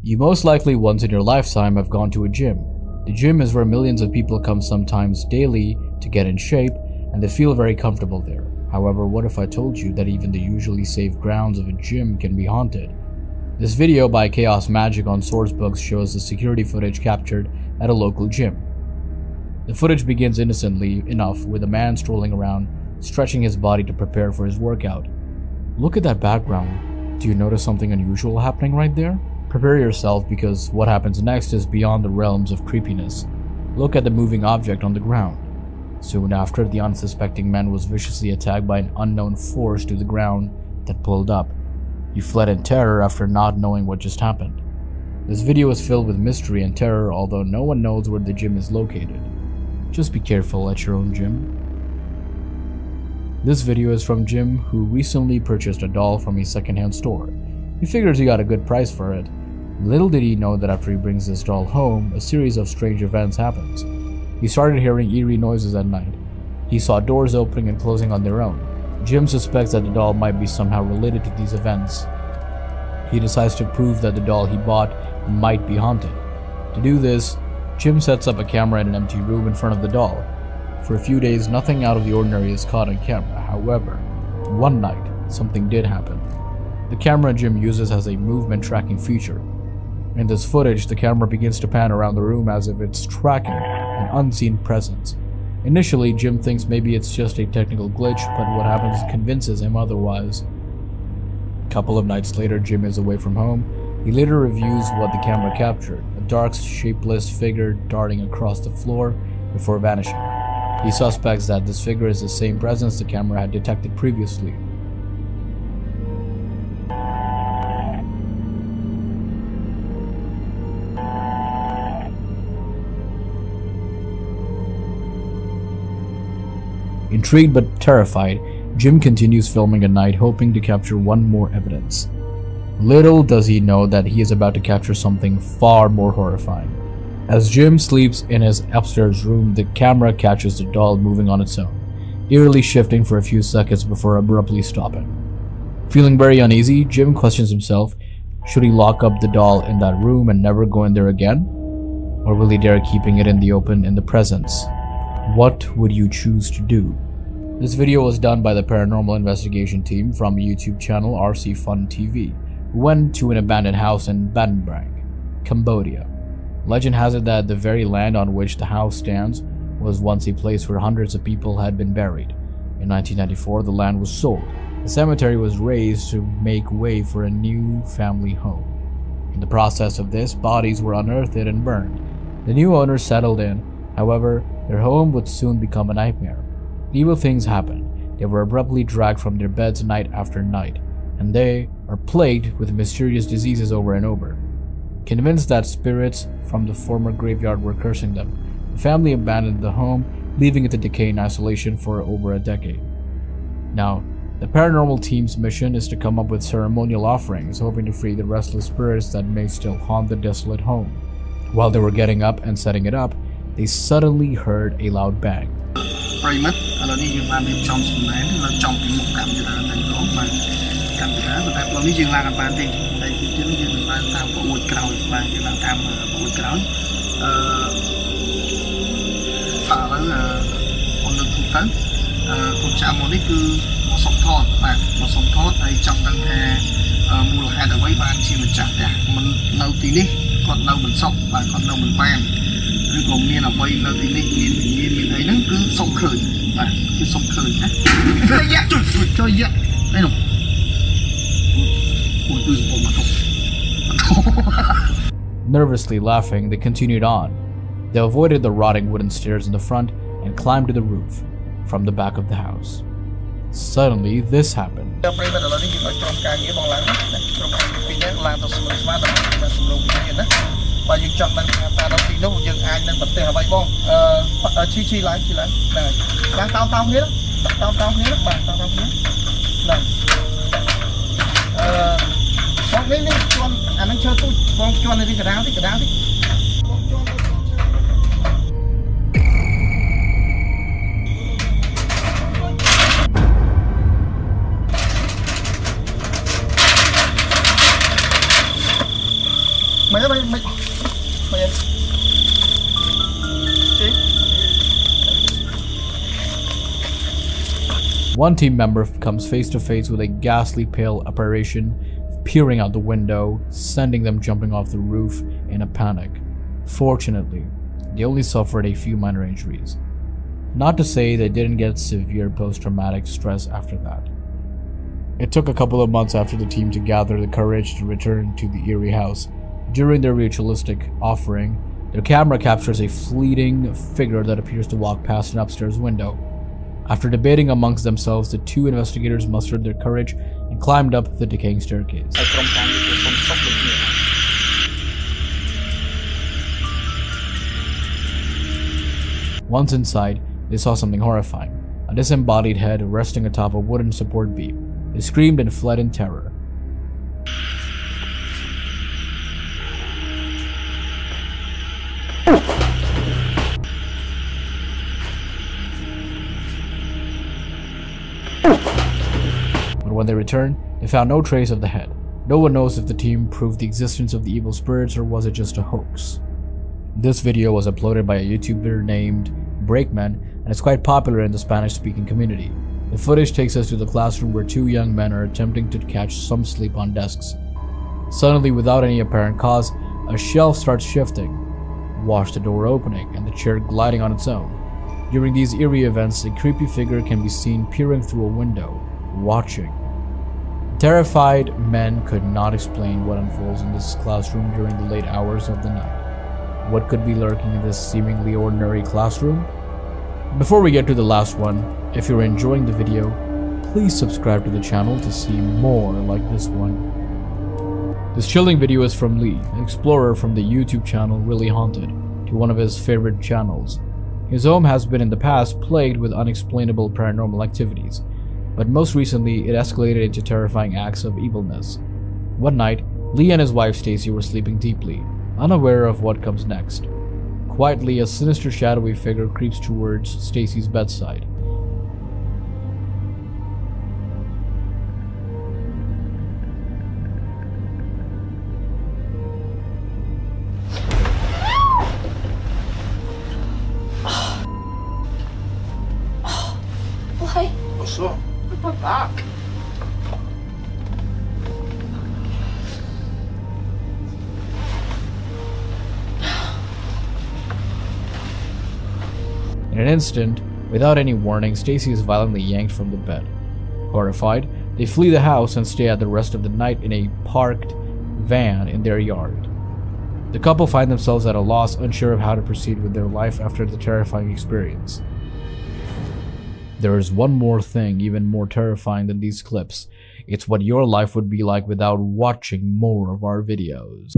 You most likely once in your lifetime have gone to a gym. The gym is where millions of people come sometimes daily to get in shape, and they feel very comfortable there. However, what if I told you that even the usually safe grounds of a gym can be haunted? This video by Chaos Magic on Sourcebooks shows the security footage captured at a local gym. The footage begins innocently enough with a man strolling around, stretching his body to prepare for his workout. Look at that background. Do you notice something unusual happening right there? Prepare yourself, because what happens next is beyond the realms of creepiness. Look at the moving object on the ground. Soon after, the unsuspecting man was viciously attacked by an unknown force to the ground that pulled up. He fled in terror after not knowing what just happened. This video is filled with mystery and terror, although no one knows where the gym is located. Just be careful at your own gym. This video is from Jim, who recently purchased a doll from a secondhand store. He figures he got a good price for it. Little did he know that after he brings this doll home, a series of strange events happens. He started hearing eerie noises at night. He saw doors opening and closing on their own. Jim suspects that the doll might be somehow related to these events. He decides to prove that the doll he bought might be haunted. To do this, Jim sets up a camera in an empty room in front of the doll. For a few days, nothing out of the ordinary is caught on camera. However, one night, something did happen. The camera Jim uses has a movement tracking feature. In this footage, the camera begins to pan around the room as if it's tracking an unseen presence. Initially, Jim thinks maybe it's just a technical glitch, but what happens convinces him otherwise. A couple of nights later, Jim is away from home. He later reviews what the camera captured, a dark, shapeless figure darting across the floor before vanishing. He suspects that this figure is the same presence the camera had detected previously. Intrigued but terrified, Jim continues filming at night, hoping to capture one more evidence. Little does he know that he is about to capture something far more horrifying. As Jim sleeps in his upstairs room, the camera catches the doll moving on its own, eerily shifting for a few seconds before abruptly stopping. Feeling very uneasy, Jim questions himself, should he lock up the doll in that room and never go in there again? Or will he dare keeping it in the open in the presence? What would you choose to do? This video was done by the paranormal investigation team from YouTube channel RC Fun TV, who went to an abandoned house in Ban Brang, Cambodia. Legend has it that the very land on which the house stands was once a place where hundreds of people had been buried. In 1994, the land was sold. The cemetery was raised to make way for a new family home. In the process of this, bodies were unearthed and burned. The new owners settled in. However, their home would soon become a nightmare. Evil things happened. They were abruptly dragged from their beds night after night, and they are plagued with mysterious diseases over and over. Convinced that spirits from the former graveyard were cursing them, the family abandoned the home, leaving it to decay in isolation for over a decade. Now, the paranormal team's mission is to come up with ceremonial offerings, hoping to free the restless spirits that may still haunt the desolate home. While they were getting up and setting it up, they suddenly heard a loud bang. Nervously laughing, they continued on. They avoided the rotting wooden stairs in the front and climbed to the roof from the back of the house. Suddenly, this happened. One team member comes face to face with a ghastly pale apparition peering out the window, sending them jumping off the roof in a panic. Fortunately, they only suffered a few minor injuries. Not to say they didn't get severe post-traumatic stress after that. It took a couple of months after the team to gather the courage to return to the Eerie house. During their ritualistic offering, their camera captures a fleeting figure that appears to walk past an upstairs window. After debating amongst themselves, the two investigators mustered their courage and climbed up the decaying staircase. Once inside, they saw something horrifying: a disembodied head resting atop a wooden support beam. They screamed and fled in terror. But when they returned, they found no trace of the head. No one knows if the team proved the existence of the evil spirits or was it just a hoax. This video was uploaded by a YouTuber named Breakman and is quite popular in the Spanish-speaking community. The footage takes us to the classroom where two young men are attempting to catch some sleep on desks. Suddenly, without any apparent cause, a shelf starts shifting. Watch the door opening and the chair gliding on its own. During these eerie events, a creepy figure can be seen peering through a window, watching. Terrified men could not explain what unfolds in this classroom during the late hours of the night. What could be lurking in this seemingly ordinary classroom? Before we get to the last one, if you're enjoying the video, please subscribe to the channel to see more like this one. This chilling video is from Lee, an explorer from the YouTube channel Really Haunted, to one of his favorite channels. His home has been in the past plagued with unexplainable paranormal activities, but most recently it escalated into terrifying acts of evilness. One night, Lee and his wife Stacy were sleeping deeply, unaware of what comes next. Quietly, a sinister shadowy figure creeps towards Stacy's bedside. Why? What's up? My back. In an instant, without any warning, Stacy is violently yanked from the bed. Horrified, they flee the house and stay out the rest of the night in a parked van in their yard. The couple find themselves at a loss, unsure of how to proceed with their life after the terrifying experience. There is one more thing even more terrifying than these clips. It's what your life would be like without watching more of our videos.